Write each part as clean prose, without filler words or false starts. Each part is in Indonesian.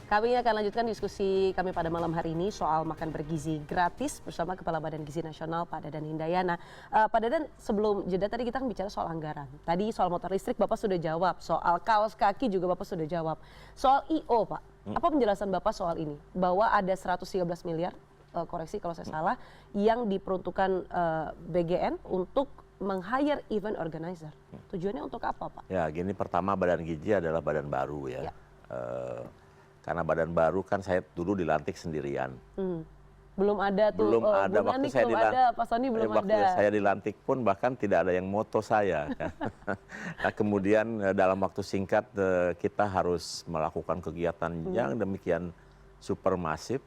Kami akan lanjutkan diskusi kami pada malam hari ini soal makan bergizi gratis bersama Kepala Badan Gizi Nasional Pak Dadan Hindayana. Pak Dadan, sebelum jeda tadi kita bicara soal anggaran. Tadi soal motor listrik Bapak sudah jawab, soal kaos kaki juga Bapak sudah jawab. Soal I.O. Pak, apa penjelasan Bapak soal ini? Bahwa ada 113 miliar, koreksi kalau saya salah, yang diperuntukkan BGN untuk meng-hire event organizer. Tujuannya untuk apa, Pak? Ya, gini, pertama Badan Gizi adalah badan baru ya. Karena badan baru kan saya dulu dilantik sendirian. Belum ada tuh, belum ada waktu saya ada, Pak Soni belum waktu ada. saya dilantik pun bahkan tidak ada yang moto saya. Nah, kemudian dalam waktu singkat kita harus melakukan kegiatan yang demikian supermasif.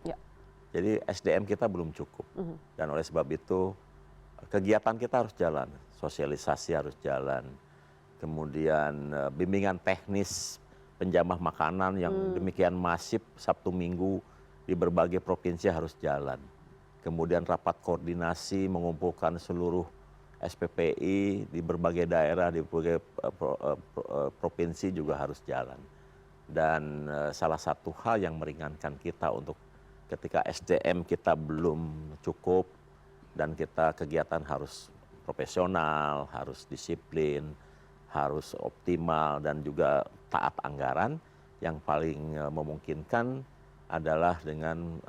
Jadi SDM kita belum cukup. Dan oleh sebab itu kegiatan kita harus jalan, sosialisasi harus jalan. Kemudian bimbingan teknis penjamah makanan yang demikian masif Sabtu Minggu di berbagai provinsi harus jalan. Kemudian rapat koordinasi mengumpulkan seluruh SPPI di berbagai daerah, di berbagai provinsi juga harus jalan. Dan salah satu hal yang meringankan kita untuk ketika SDM kita belum cukup dan kita kegiatan harus profesional, harus disiplin, harus optimal dan juga taat anggaran, yang paling memungkinkan adalah dengan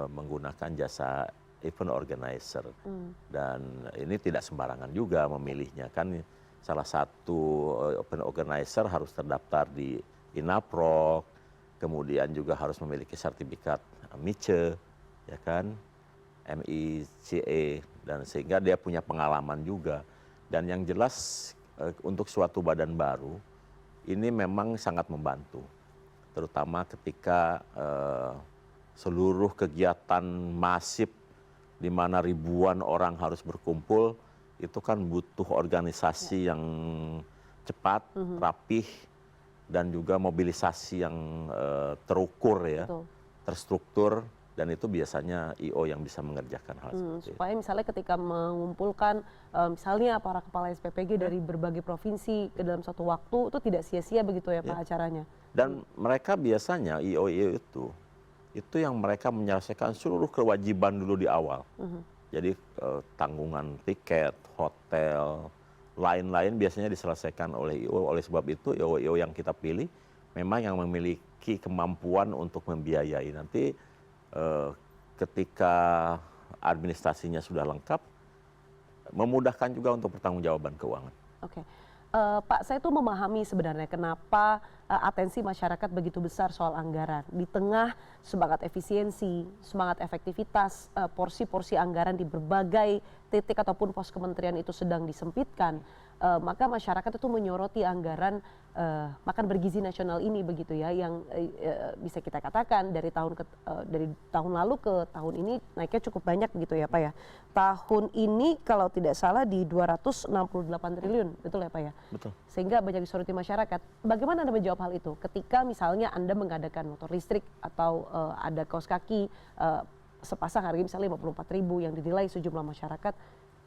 menggunakan jasa event organizer. Dan ini tidak sembarangan juga memilihnya, kan salah satu event organizer harus terdaftar di INAPROK, kemudian juga harus memiliki sertifikat MICE, ya kan, MICE, dan sehingga dia punya pengalaman juga. Dan yang jelas untuk suatu badan baru ini memang sangat membantu, terutama ketika seluruh kegiatan masif di mana ribuan orang harus berkumpul, itu kan butuh organisasi yang cepat, rapih, dan juga mobilisasi yang terukur ya, terstruktur. Dan itu biasanya I.O. yang bisa mengerjakan hal seperti itu. Supaya misalnya ketika mengumpulkan misalnya para kepala SPPG dari berbagai provinsi ke dalam satu waktu, itu tidak sia-sia begitu ya Pak acaranya. Dan mereka biasanya I.O. itu yang mereka menyelesaikan seluruh kewajiban dulu di awal. Jadi tanggungan tiket, hotel, lain-lain biasanya diselesaikan oleh I.O. Oleh sebab itu I.O. yang kita pilih memang yang memiliki kemampuan untuk membiayai. Nanti ketika administrasinya sudah lengkap, memudahkan juga untuk pertanggungjawaban keuangan. Oke. Pak, saya tuh memahami sebenarnya kenapa atensi masyarakat begitu besar soal anggaran. Di tengah semangat efisiensi, semangat efektivitas, porsi-porsi anggaran di berbagai titik ataupun pos kementerian itu sedang disempitkan, maka masyarakat itu menyoroti anggaran makan bergizi nasional ini begitu ya, yang bisa kita katakan dari tahun lalu ke tahun ini naiknya cukup banyak begitu ya Pak ya. Tahun ini kalau tidak salah di 268 triliun, betul ya Pak ya? Betul. Sehingga banyak disoroti masyarakat. Bagaimana Anda menjawab hal itu ketika misalnya Anda mengadakan motor listrik atau ada kaos kaki sepasang harganya misalnya 54.000 yang dinilai sejumlah masyarakat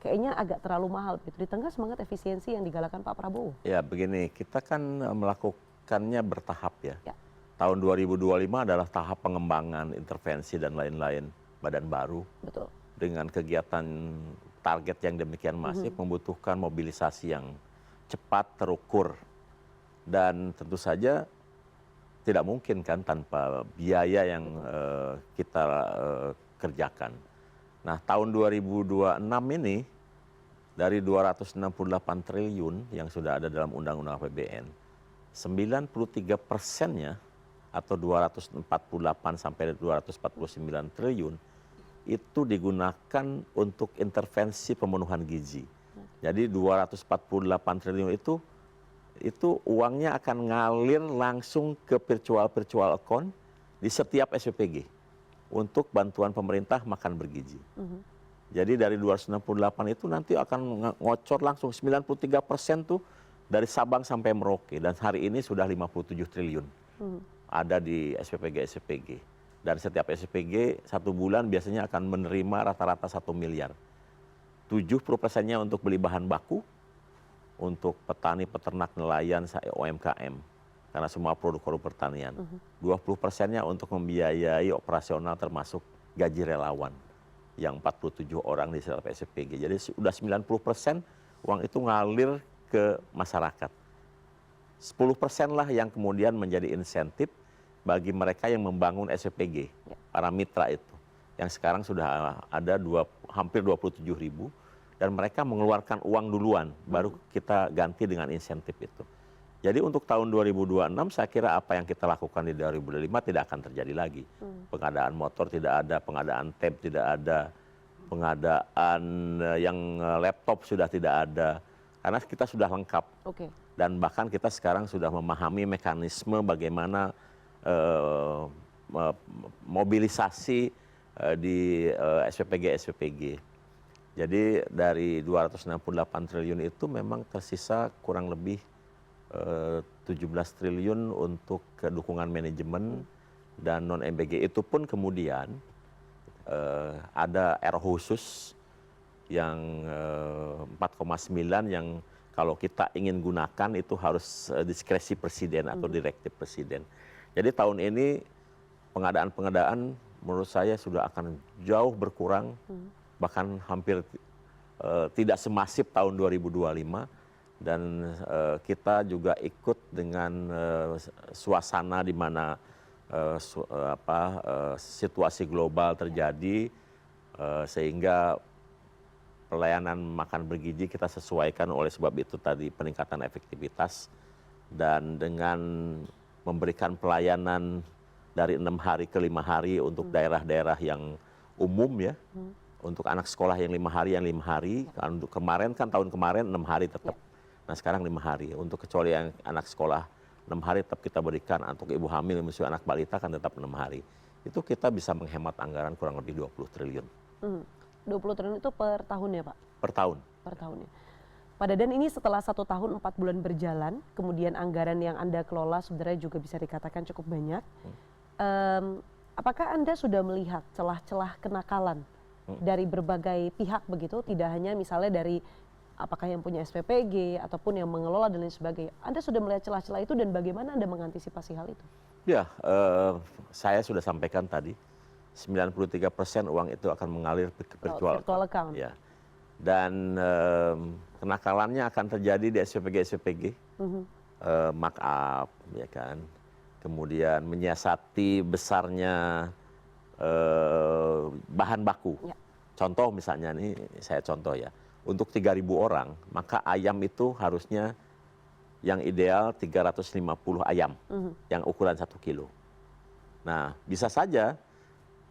kayaknya agak terlalu mahal gitu di tengah semangat efisiensi yang digalakan Pak Prabowo? Ya, begini, kita kan melakukannya bertahap ya. Tahun 2025 adalah tahap pengembangan, intervensi dan lain-lain badan baru. Betul. Dengan kegiatan target yang demikian masif membutuhkan mobilisasi yang cepat, terukur, dan tentu saja tidak mungkin kan tanpa biaya yang kita kerjakan. Nah, tahun 2026 ini dari 268 triliun yang sudah ada dalam Undang-Undang APBN, 93%-nya atau 248 sampai 249 triliun itu digunakan untuk intervensi pemenuhan gizi. Jadi 248 triliun itu uangnya akan ngalir langsung ke virtual account di setiap SPPG untuk bantuan pemerintah makan bergizi. Jadi dari 268 itu nanti akan ngocor langsung 93% tuh dari Sabang sampai Merauke, dan hari ini sudah 57 triliun ada di SPPG. Dan setiap SPPG satu bulan biasanya akan menerima rata-rata 1 miliar. 70%-nya untuk beli bahan baku untuk petani, peternak, nelayan, UMKM. karena semua produk-produk pertanian. 20%-nya untuk membiayai operasional termasuk gaji relawan yang 47 orang di setup SPG. Jadi sudah 90% uang itu ngalir ke masyarakat. 10% lah yang kemudian menjadi insentif bagi mereka yang membangun SPG, para mitra itu. Yang sekarang sudah ada hampir 27.000 dan mereka mengeluarkan uang duluan, baru kita ganti dengan insentif itu. Jadi untuk tahun 2026 saya kira apa yang kita lakukan di 2025 tidak akan terjadi lagi. Pengadaan motor tidak ada, pengadaan tab tidak ada, pengadaan yang laptop sudah tidak ada. Karena kita sudah lengkap. Dan bahkan kita sekarang sudah memahami mekanisme bagaimana mobilisasi di SPPG. Jadi dari 268 triliun itu memang tersisa kurang lebih 17 triliun untuk dukungan manajemen dan non-MBG. Itu pun kemudian ada R khusus yang 4,9 yang kalau kita ingin gunakan itu harus diskresi presiden atau direktif presiden. Jadi tahun ini pengadaan menurut saya sudah akan jauh berkurang, bahkan hampir tidak semasif tahun 2025. Dan kita juga ikut dengan suasana di mana situasi global terjadi, sehingga pelayanan makan bergizi kita sesuaikan oleh sebab itu tadi peningkatan efektivitas dan dengan memberikan pelayanan dari 6 hari ke 5 hari untuk daerah-daerah yang umum ya, untuk anak sekolah yang 5 hari yang 5 hari, kemarin kan tahun kemarin 6 hari tetap. Nah sekarang 5 hari, untuk kecuali yang anak sekolah 6 hari tetap kita berikan, untuk ibu hamil, menyusui anak balita kan tetap 6 hari. Itu kita bisa menghemat anggaran kurang lebih 20 triliun. 20 triliun itu per tahun ya Pak? Per tahun. Per tahun ya. Pak Dadan, ini setelah 1 tahun 4 bulan berjalan, kemudian anggaran yang Anda kelola sebenarnya juga bisa dikatakan cukup banyak. Apakah Anda sudah melihat celah-celah kenakalan dari berbagai pihak begitu, tidak hanya misalnya dari apakah yang punya SPPG ataupun yang mengelola dan lain sebagainya. Anda sudah melihat celah-celah itu dan bagaimana Anda mengantisipasi hal itu? Ya, saya sudah sampaikan tadi, 93% uang itu akan mengalir ke virtual account. Ya. Dan kenakalannya akan terjadi di SPPG, markup, ya kan. Kemudian menyiasati besarnya bahan baku. Ya. Contoh misalnya nih, saya contoh ya. Untuk 3.000 orang, maka ayam itu harusnya yang ideal 350 ayam, yang ukuran 1 kilo. Nah, bisa saja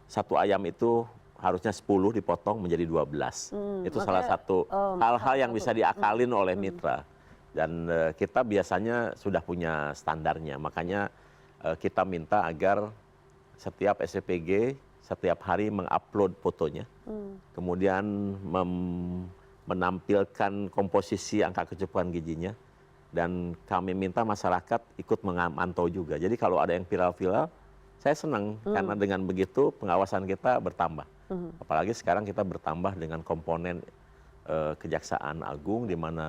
satu ayam itu harusnya 10 dipotong menjadi 12. Itu salah satu hal-hal yang bisa diakalin oleh mitra. Dan kita biasanya sudah punya standarnya, makanya kita minta agar setiap SPPG setiap hari mengupload fotonya, kemudian menampilkan komposisi angka kecukupan gizinya, dan kami minta masyarakat ikut memantau juga. Jadi kalau ada yang viral-viral, saya senang karena dengan begitu pengawasan kita bertambah. Apalagi sekarang kita bertambah dengan komponen Kejaksaan Agung, di mana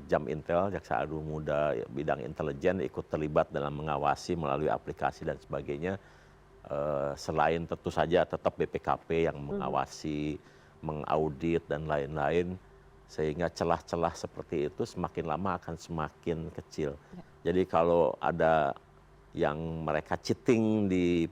Jam Intel, Jaksa Agung Muda bidang intelijen ikut terlibat dalam mengawasi melalui aplikasi dan sebagainya. Selain tentu saja tetap BPKP yang mengawasi, mengaudit dan lain-lain, sehingga celah-celah seperti itu semakin lama akan semakin kecil. Jadi kalau ada yang mereka cheating di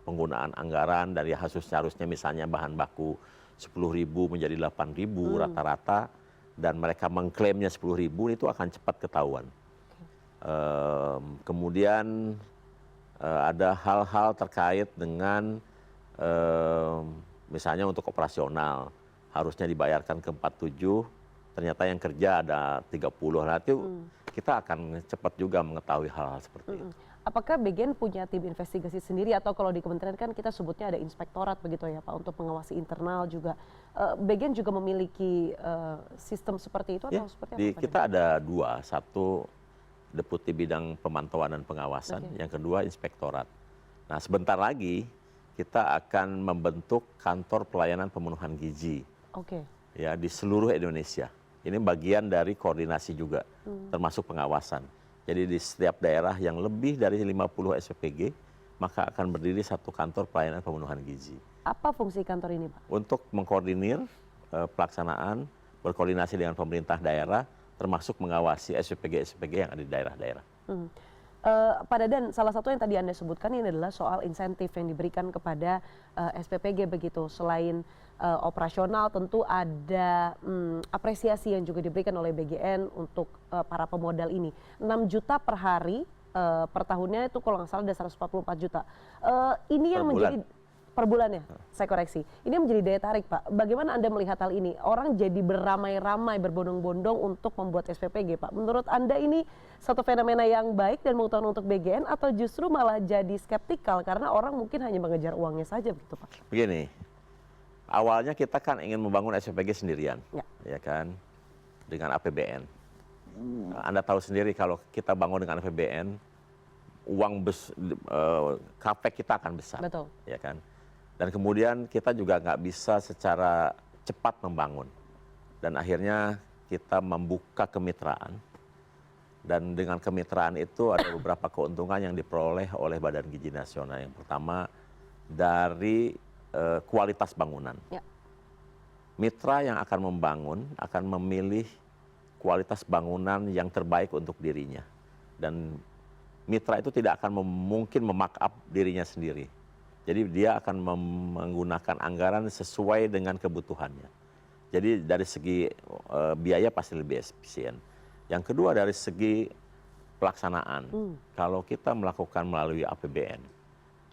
penggunaan anggaran dari harusnya misalnya bahan baku 10.000 menjadi 8.000 rata-rata, dan mereka mengklaimnya 10.000, itu akan cepat ketahuan. Kemudian ada hal-hal terkait dengan misalnya untuk operasional harusnya dibayarkan ke 47, ternyata yang kerja ada 30. Nah itu kita akan cepat juga mengetahui hal-hal seperti itu. Apakah BGN punya tim investigasi sendiri, atau kalau di kementerian kan kita sebutnya ada inspektorat begitu ya Pak, untuk mengawasi internal juga. BGN juga memiliki sistem seperti itu atau seperti apa? Kita ada 2, satu deputi bidang pemantauan dan pengawasan, yang kedua inspektorat. Nah sebentar lagi kita akan membentuk kantor pelayanan pemenuhan gizi ya di seluruh Indonesia. Ini bagian dari koordinasi juga, termasuk pengawasan. Jadi di setiap daerah yang lebih dari 50 SPPG, maka akan berdiri satu kantor pelayanan pemenuhan gizi. Apa fungsi kantor ini, Pak? Untuk mengkoordinir pelaksanaan, berkoordinasi dengan pemerintah daerah, termasuk mengawasi SPPG-SPPG yang ada di daerah-daerah. Pak Dadan, salah satu yang tadi Anda sebutkan ini adalah soal insentif yang diberikan kepada SPPG begitu. Selain operasional tentu ada apresiasi yang juga diberikan oleh BGN untuk para pemodal ini. 6 juta per hari, per tahunnya itu kalau nggak salah ada 144 juta. Ini yang menjadi per bulannya, saya koreksi. Ini yang menjadi daya tarik, Pak. Bagaimana Anda melihat hal ini? Orang jadi beramai-ramai, berbondong-bondong untuk membuat SPPG, Pak. Menurut Anda ini satu fenomena yang baik dan menguntungkan untuk BGN atau justru malah jadi skeptikal karena orang mungkin hanya mengejar uangnya saja begitu, Pak? Begini, awalnya kita kan ingin membangun SPPG sendirian, ya kan, dengan APBN. Anda tahu sendiri kalau kita bangun dengan APBN, capex kita akan besar, Betul. ya kan. Dan kemudian kita juga nggak bisa secara cepat membangun. Dan akhirnya kita membuka kemitraan. Dan dengan kemitraan itu ada beberapa keuntungan yang diperoleh oleh Badan Gizi Nasional. Yang pertama dari kualitas bangunan. Ya. Mitra yang akan membangun akan memilih kualitas bangunan yang terbaik untuk dirinya. Dan mitra itu tidak akan mungkin memark up dirinya sendiri. Jadi dia akan menggunakan anggaran sesuai dengan kebutuhannya. Jadi dari segi biaya pasti lebih efisien. Yang kedua dari segi pelaksanaan. Kalau kita melakukan melalui APBN,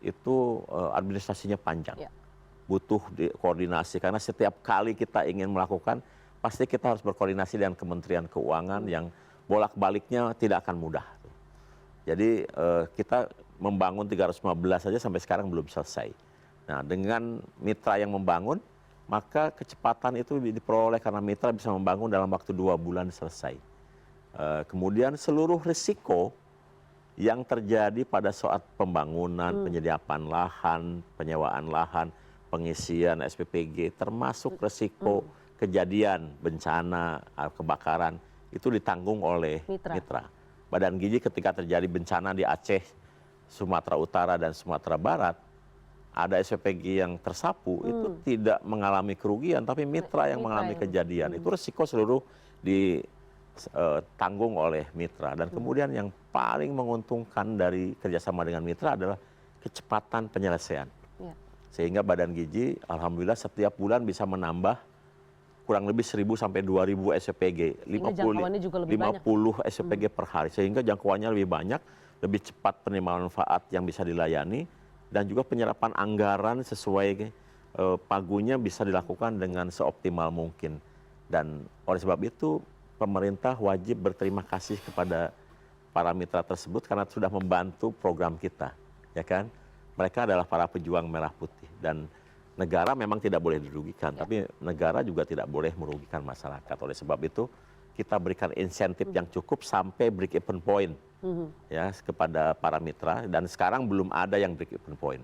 itu administrasinya panjang. Ya. Butuh koordinasi karena setiap kali kita ingin melakukan, pasti kita harus berkoordinasi dengan Kementerian Keuangan yang bolak-baliknya tidak akan mudah. Jadi kita membangun 315 saja sampai sekarang belum selesai. Nah, dengan mitra yang membangun, maka kecepatan itu diperoleh karena mitra bisa membangun dalam waktu 2 bulan selesai. Kemudian seluruh risiko yang terjadi pada saat pembangunan, penyediaan lahan, penyewaan lahan, pengisian SPPG, termasuk risiko kejadian bencana, kebakaran, itu ditanggung oleh mitra. Badan Gizi ketika terjadi bencana di Aceh, Sumatera Utara dan Sumatera Barat, ada SPPG yang tersapu, itu tidak mengalami kerugian, tapi mitra yang mengalami kejadian. Itu risiko seluruh ditanggung oleh mitra. Dan kemudian yang paling menguntungkan dari kerjasama dengan mitra adalah kecepatan penyelesaian. Ya. Sehingga Badan Gizi, alhamdulillah setiap bulan bisa menambah kurang lebih 1.000 sampai 2.000 SPPG, 50 SPPG per hari, sehingga jangkauannya lebih banyak, lebih cepat penerimaan manfaat yang bisa dilayani, dan juga penyerapan anggaran sesuai pagunya bisa dilakukan dengan seoptimal mungkin. Dan oleh sebab itu pemerintah wajib berterima kasih kepada para mitra tersebut karena sudah membantu program kita, ya kan? Mereka adalah para pejuang merah putih dan negara memang tidak boleh dirugikan, tapi negara juga tidak boleh merugikan masyarakat. Oleh sebab itu kita berikan insentif yang cukup sampai break even point ya kepada para mitra, dan sekarang belum ada yang break even point.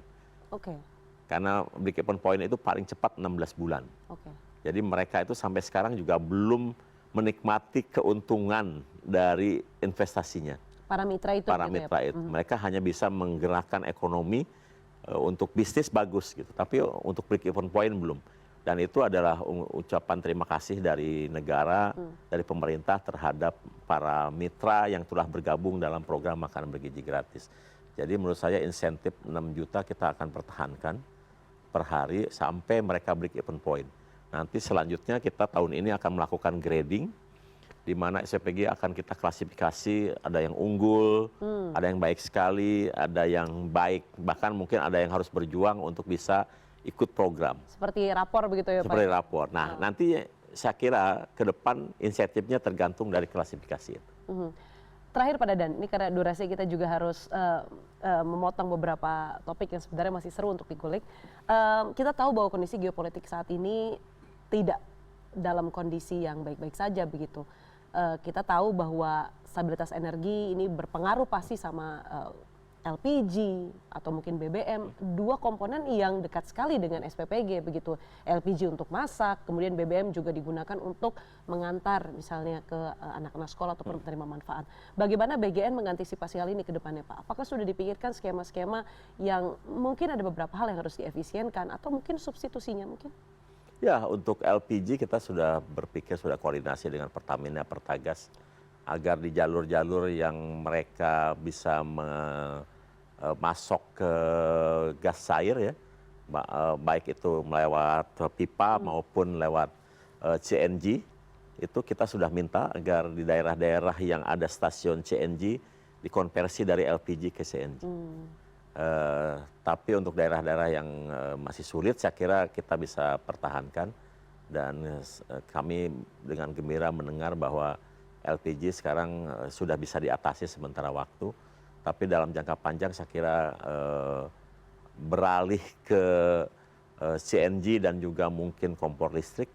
Karena break even point itu paling cepat 16 bulan. Jadi mereka itu sampai sekarang juga belum menikmati keuntungan dari investasinya. Para mitra itu. Mereka hanya bisa menggerakkan ekonomi untuk bisnis bagus gitu, tapi untuk break even point belum. Dan itu adalah ucapan terima kasih dari negara, dari pemerintah terhadap para mitra yang telah bergabung dalam program makanan bergizi gratis. Jadi menurut saya insentif 6 juta kita akan pertahankan per hari sampai mereka break even point. Nanti selanjutnya kita tahun ini akan melakukan grading, di mana SPPG akan kita klasifikasi, ada yang unggul, ada yang baik sekali, ada yang baik, bahkan mungkin ada yang harus berjuang untuk bisa ikut program. Seperti rapor begitu ya Pak? Seperti rapor. Nah, nanti saya kira ke depan insentifnya tergantung dari klasifikasi itu. Terakhir Pak Dadan, ini karena durasi kita juga harus memotong beberapa topik yang sebenarnya masih seru untuk dikulik. Kita tahu bahwa kondisi geopolitik saat ini tidak dalam kondisi yang baik-baik saja begitu. Kita tahu bahwa stabilitas energi ini berpengaruh pasti sama LPG atau mungkin BBM, dua komponen yang dekat sekali dengan SPPG begitu. LPG untuk masak, kemudian BBM juga digunakan untuk mengantar misalnya ke anak-anak sekolah ataupun penerima manfaat. Bagaimana BGN mengantisipasi hal ini ke depannya, Pak? Apakah sudah dipikirkan skema-skema yang mungkin ada beberapa hal yang harus diefisienkan atau mungkin substitusinya mungkin? Ya, untuk LPG kita sudah berpikir, sudah koordinasi dengan Pertamina, Pertagas, agar di jalur-jalur yang mereka bisa masuk ke gas cair ya, baik itu melewat pipa maupun lewat CNG, itu kita sudah minta agar di daerah-daerah yang ada stasiun CNG dikonversi dari LPG ke CNG. Tapi untuk daerah-daerah yang masih sulit, saya kira kita bisa pertahankan, dan kami dengan gembira mendengar bahwa LPG sekarang sudah bisa diatasi sementara waktu. Tapi dalam jangka panjang saya kira beralih ke CNG dan juga mungkin kompor listrik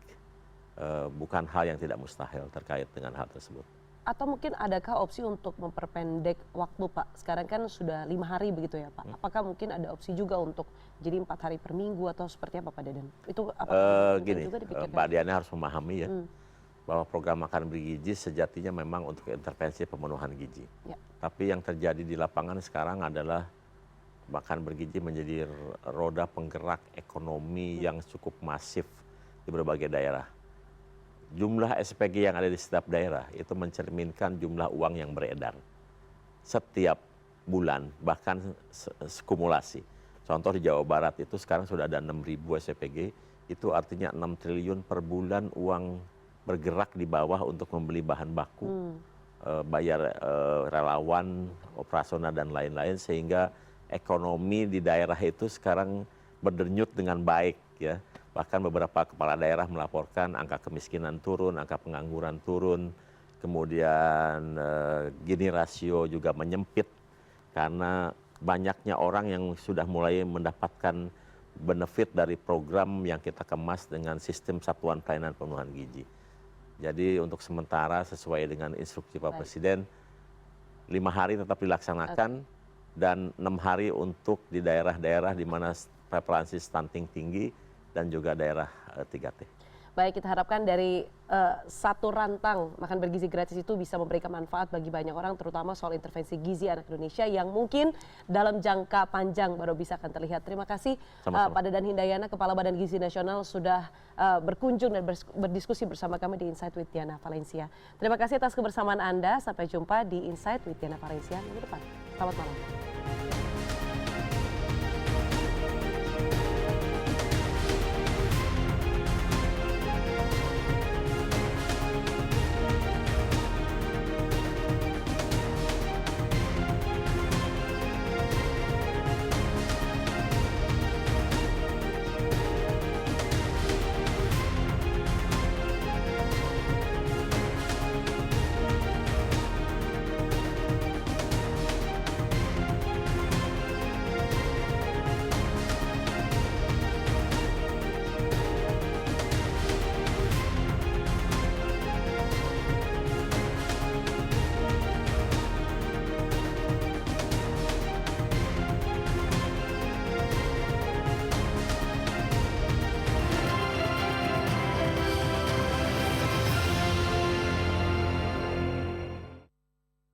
bukan hal yang tidak mustahil terkait dengan hal tersebut. Atau mungkin adakah opsi untuk memperpendek waktu, Pak? Sekarang kan sudah 5 hari begitu ya, Pak. Apakah mungkin ada opsi juga untuk jadi 4 hari per minggu atau seperti apa, Pak Dadan? Itu apa gini, juga dipikirkan? Mbak Diana harus memahami ya, bahwa program makan bergizi sejatinya memang untuk intervensi pemenuhan gizi. Ya. Tapi yang terjadi di lapangan sekarang adalah makan bergizi menjadi roda penggerak ekonomi yang cukup masif di berbagai daerah. Jumlah SPG yang ada di setiap daerah itu mencerminkan jumlah uang yang beredar setiap bulan, bahkan sekumulasi. Contoh di Jawa Barat itu sekarang sudah ada 6.000 SPG, itu artinya 6 triliun per bulan uang bergerak di bawah untuk membeli bahan baku, bayar relawan, operasional dan lain-lain, sehingga ekonomi di daerah itu sekarang berdenyut dengan baik ya. Bahkan beberapa kepala daerah melaporkan angka kemiskinan turun, angka pengangguran turun, kemudian Gini rasio juga menyempit karena banyaknya orang yang sudah mulai mendapatkan benefit dari program yang kita kemas dengan sistem satuan pelayanan pemenuhan gizi. Jadi untuk sementara sesuai dengan instruksi Pak Presiden, 5 hari tetap dilaksanakan dan 6 hari untuk di daerah-daerah di mana prevalensi stunting tinggi dan juga daerah 3T. Baik, kita harapkan dari satu rantang makan bergizi gratis itu bisa memberikan manfaat bagi banyak orang, terutama soal intervensi gizi anak Indonesia yang mungkin dalam jangka panjang baru bisa akan terlihat. Terima kasih Pak Dadan Hindayana, Kepala Badan Gizi Nasional, sudah berkunjung dan berdiskusi bersama kami di Insight with Diana Valencia. Terima kasih atas kebersamaan Anda. Sampai jumpa di Insight with Diana Valencia minggu depan. Selamat malam.